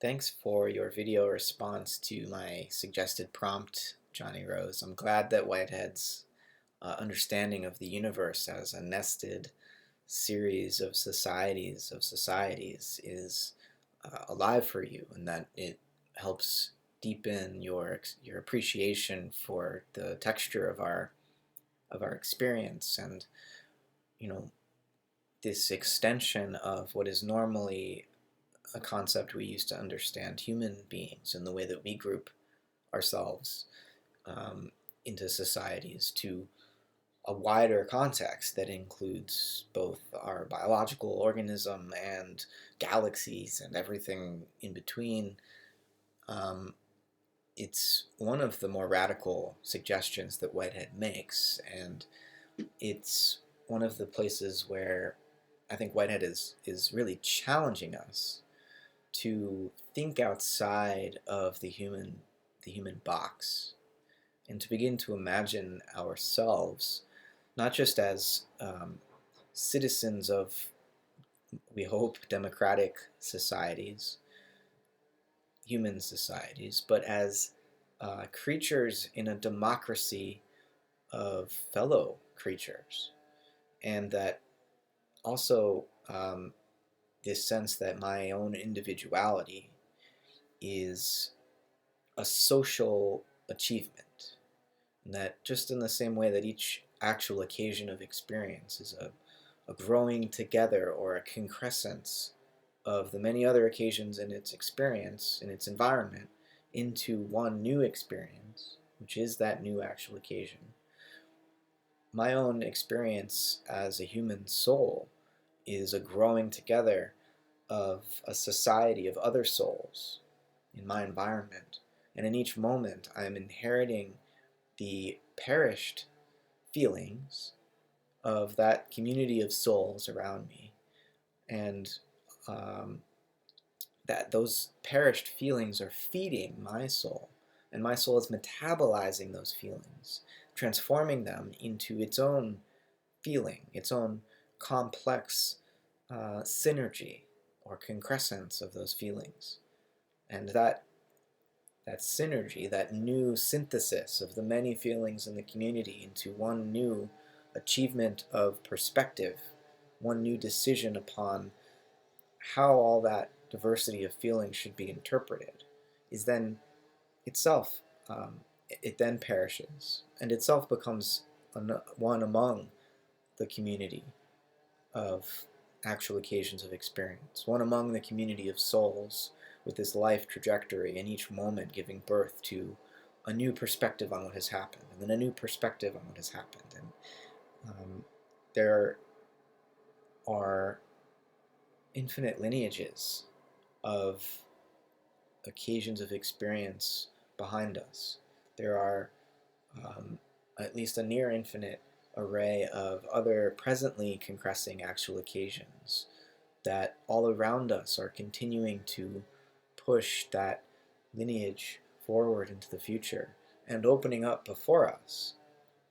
Thanks for your video response to my suggested prompt, Johnny Rose. I'm glad that Whitehead's understanding of the universe as a nested series of societies is alive for you, and that it helps deepen your appreciation for the texture of our experience, and you know this extension of what is normally a concept we use to understand human beings and the way that we group ourselves um, into societies to a wider context that includes both our biological organism and galaxies and everything in between. Um, it's one of the more radical suggestions that Whitehead makes, and it's one of the places where I think Whitehead is really challenging us to think outside of the human box and to begin to imagine ourselves not just as citizens of, we hope, democratic societies, human societies, but as creatures in a democracy of fellow creatures. And that also this sense that my own individuality is a social achievement. And that just in the same way that each actual occasion of experience is a growing together or a concrescence of the many other occasions in its experience, in its environment, into one new experience, which is that new actual occasion. My own experience as a human soul is a growing together of a society of other souls in my environment. And in each moment, I am inheriting the perished feelings of that community of souls around me. And um, that those perished feelings are feeding my soul. And my soul is metabolizing those feelings, transforming them into its own feeling, its own complex synergy or concrescence of those feelings. And that synergy, that new synthesis of the many feelings in the community into one new achievement of perspective, one new decision upon how all that diversity of feelings should be interpreted, is then itself, it then perishes, and itself becomes one among the community of actual occasions of experience, one among the community of souls with this life trajectory, in each moment giving birth to a new perspective on what has happened, and then a new perspective on what has happened. And there are infinite lineages of occasions of experience behind us. There are at least a near infinite array of other presently concressing actual occasions that all around us are continuing to push that lineage forward into the future and opening up before us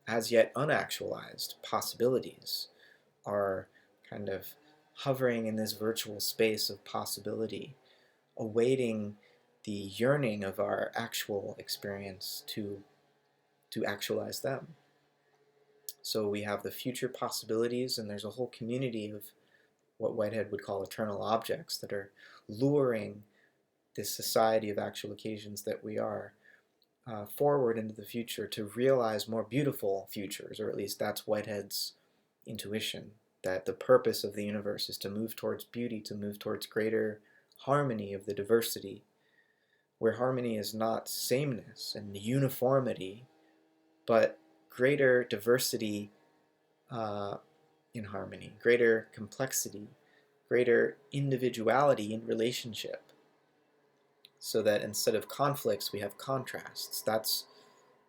as yet unactualized possibilities are kind of hovering in this virtual space of possibility, awaiting the yearning of our actual experience to actualize them. So we have the future possibilities, and there's a whole community of what Whitehead would call eternal objects that are luring this society of actual occasions that we are forward into the future to realize more beautiful futures, or at least that's Whitehead's intuition, that the purpose of the universe is to move towards beauty, to move towards greater harmony of the diversity, where harmony is not sameness and uniformity, but greater diversity in harmony, greater complexity, greater individuality in relationship, so that instead of conflicts, we have contrasts. That's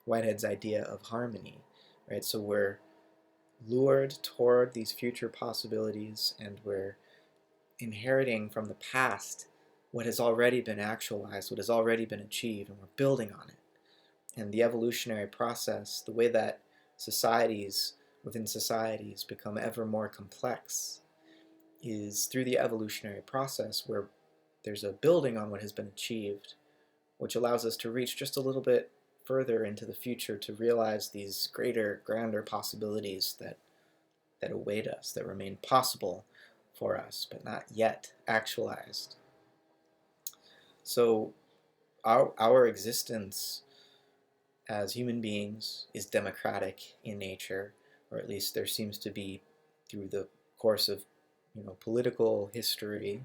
Whitehead's idea of harmony, right? So we're lured toward these future possibilities, and we're inheriting from the past what has already been actualized, what has already been achieved, and we're building on it. And the evolutionary process, the way that societies within societies become ever more complex, is through the evolutionary process where there's a building on what has been achieved, which allows us to reach just a little bit further into the future to realize these greater, grander possibilities that await us, that remain possible for us, but not yet actualized. So our existence as human beings is democratic in nature, or at least there seems to be, through the course of political history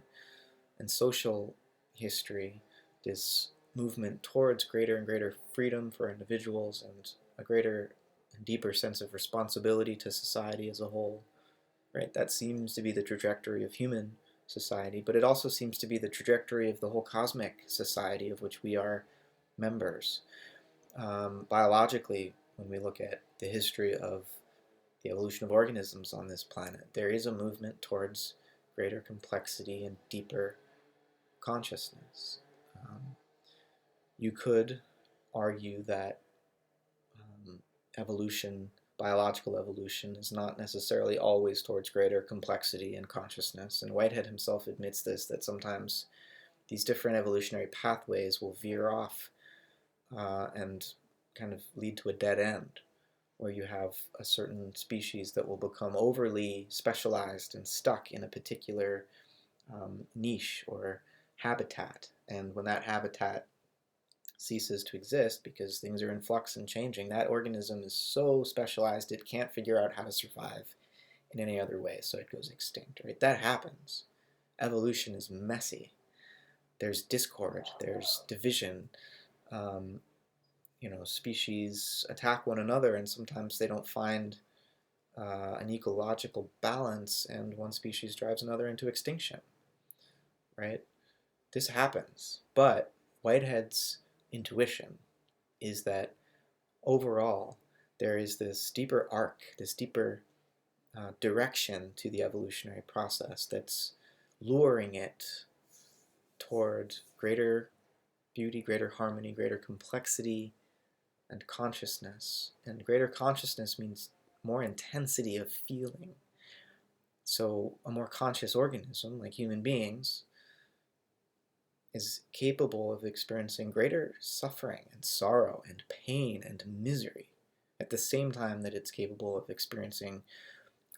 and social history, this movement towards greater and greater freedom for individuals and a greater and deeper sense of responsibility to society as a whole. Right? That seems to be the trajectory of human society, but it also seems to be the trajectory of the whole cosmic society of which we are members. Biologically, when we look at the history of the evolution of organisms on this planet, there is a movement towards greater complexity and deeper consciousness. You could argue that evolution, biological evolution, is not necessarily always towards greater complexity and consciousness, and Whitehead himself admits this, that sometimes these different evolutionary pathways will veer off and kind of lead to a dead end, where you have a certain species that will become overly specialized and stuck in a particular niche or habitat. And when that habitat ceases to exist because things are in flux and changing, that organism is so specialized it can't figure out how to survive in any other way, so it goes extinct. Right? That happens. Evolution is messy. There's discord. There's division. Species attack one another, and sometimes they don't find an ecological balance, and one species drives another into extinction. Right? This happens, but Whitehead's intuition is that overall there is this deeper arc, this deeper direction to the evolutionary process that's luring it toward greater beauty, greater harmony, greater complexity, and consciousness. And greater consciousness means more intensity of feeling. So a more conscious organism, like human beings, is capable of experiencing greater suffering and sorrow and pain and misery at the same time that it's capable of experiencing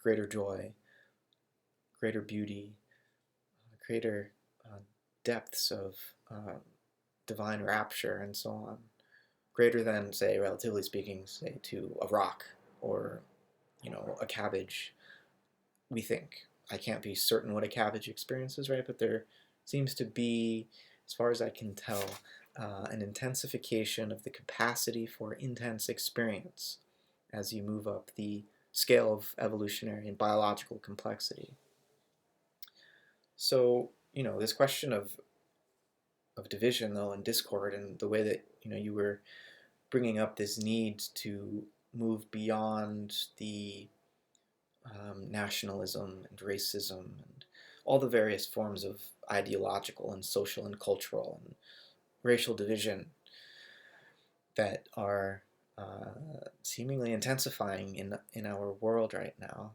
greater joy, greater beauty, greater depths of divine rapture, and so on. Greater than, say, relatively speaking, say, to a rock or, a cabbage, we think. I can't be certain what a cabbage experiences, right? But there seems to be, as far as I can tell, an intensification of the capacity for intense experience as you move up the scale of evolutionary and biological complexity. So, this question of division, though, and discord, and the way that, you were bringing up this need to move beyond the nationalism and racism and all the various forms of ideological and social and cultural and racial division that are seemingly intensifying in our world right now.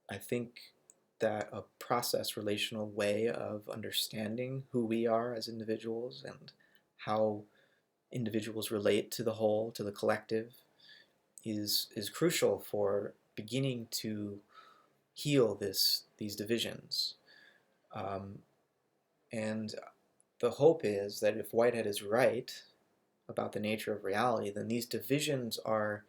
I think that a process relational way of understanding who we are as individuals and how individuals relate to the whole, to the collective, is crucial for beginning to heal these divisions. And the hope is that if Whitehead is right about the nature of reality, then these divisions are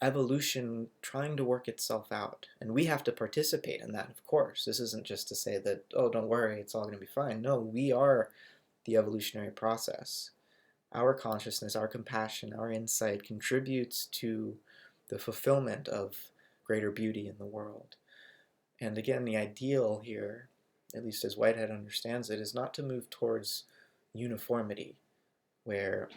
evolution trying to work itself out. And we have to participate in that, of course. This isn't just to say that, oh, don't worry, it's all going to be fine. No, we are the evolutionary process. Our consciousness, our compassion, our insight contributes to the fulfillment of greater beauty in the world. And again, the ideal here, at least as Whitehead understands it, is not to move towards uniformity, where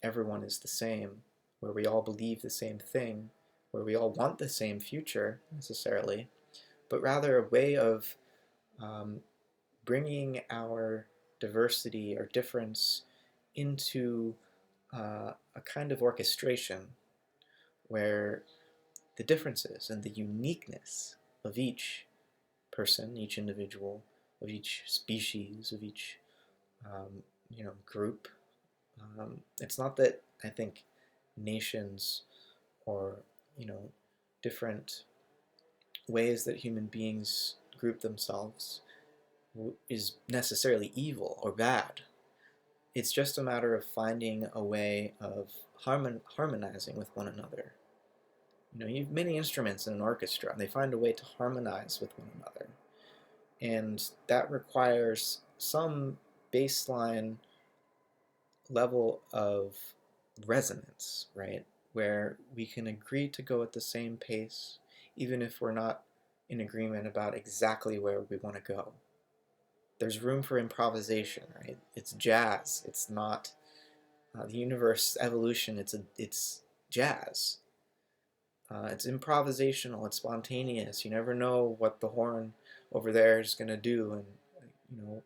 everyone is the same, where we all believe the same thing, where we all want the same future, necessarily, but rather a way of bringing our diversity, our difference, into a kind of orchestration where the differences and the uniqueness of each person, each individual, each species, of each group. It's not that I think nations or different ways that human beings group themselves is necessarily evil or bad. It's just a matter of finding a way of harmonizing with one another. You have many instruments in an orchestra, and they find a way to harmonize with one another. And that requires some baseline level of resonance, right? Where we can agree to go at the same pace, even if we're not in agreement about exactly where we want to go. There's room for improvisation, right? It's jazz. It's not the universe evolution. It's jazz. It's improvisational. It's spontaneous. You never know what the horn over there is going to do, and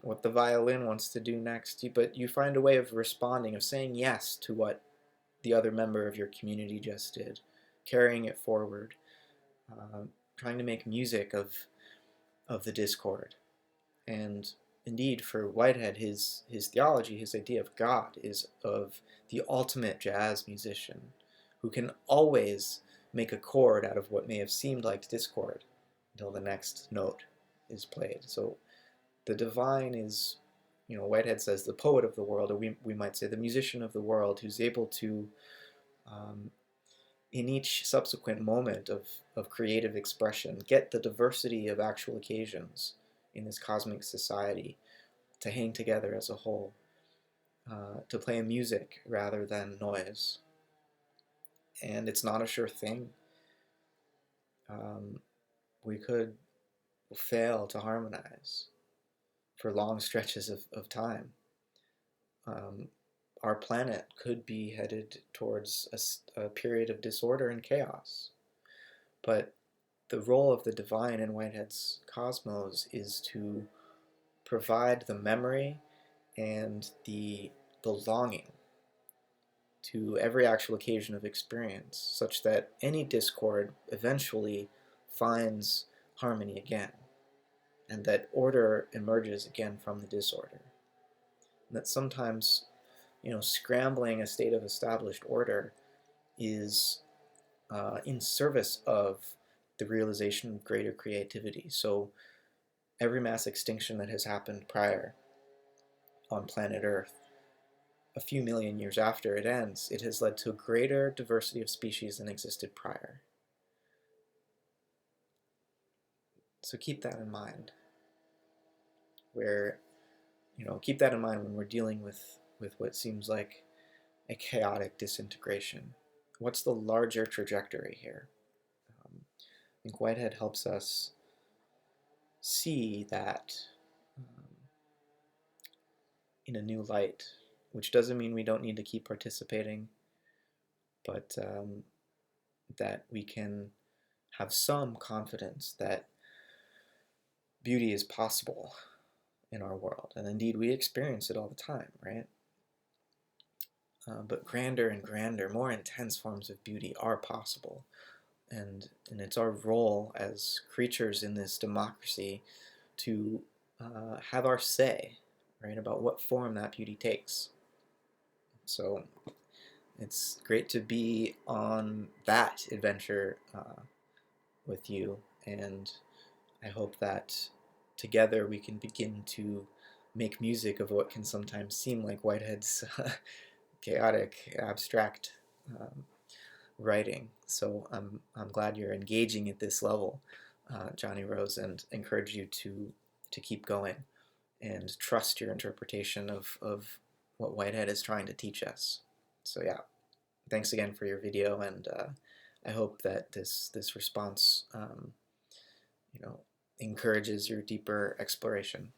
what the violin wants to do next. But you find a way of responding, of saying yes to what the other member of your community just did, carrying it forward, trying to make music of the discord. And indeed, for Whitehead, his theology, his idea of God, is of the ultimate jazz musician who can always make a chord out of what may have seemed like discord until the next note is played. So the divine is, Whitehead says, the poet of the world, or we might say the musician of the world, who's able to, in each subsequent moment of creative expression, get the diversity of actual occasions in this cosmic society to hang together as a whole, to play music rather than noise. And it's not a sure thing. We could fail to harmonize for long stretches of time. Our planet could be headed towards a period of disorder and chaos. But the role of the divine in Whitehead's cosmos is to provide the memory and the longing to every actual occasion of experience, such that any discord eventually finds harmony again, and that order emerges again from the disorder. And that sometimes, scrambling a state of established order is in service of the realization of greater creativity. So every mass extinction that has happened prior on planet Earth, a few million years after it ends, it has led to a greater diversity of species than existed prior. So keep that in mind. Keep that in mind when we're dealing with what seems like a chaotic disintegration. What's the larger trajectory here? I think Whitehead helps us see that in a new light, which doesn't mean we don't need to keep participating, but that we can have some confidence that beauty is possible in our world. And indeed, we experience it all the time, right? But grander and grander, more intense forms of beauty are possible. And it's our role as creatures in this democracy to have our say, right, about what form that beauty takes. So it's great to be on that adventure with you, and I hope that together we can begin to make music of what can sometimes seem like Whitehead's chaotic, abstract writing. So I'm glad you're engaging at this level, Johnny Rose, and encourage you to keep going and trust your interpretation of what Whitehead is trying to teach us. So yeah, thanks again for your video, and I hope that this response encourages your deeper exploration.